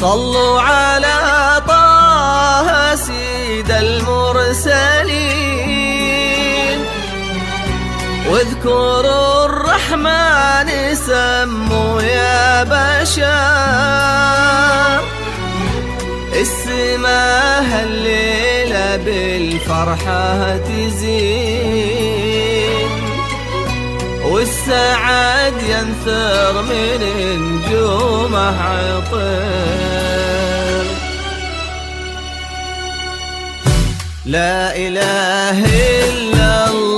صلوا على طه سيد المرسلين، واذكروا الرحمن سموا يا بشر. السماء الليلة بالفرحة تزين، والسعد ينثر من نجومه عطر. لا إله إلا الله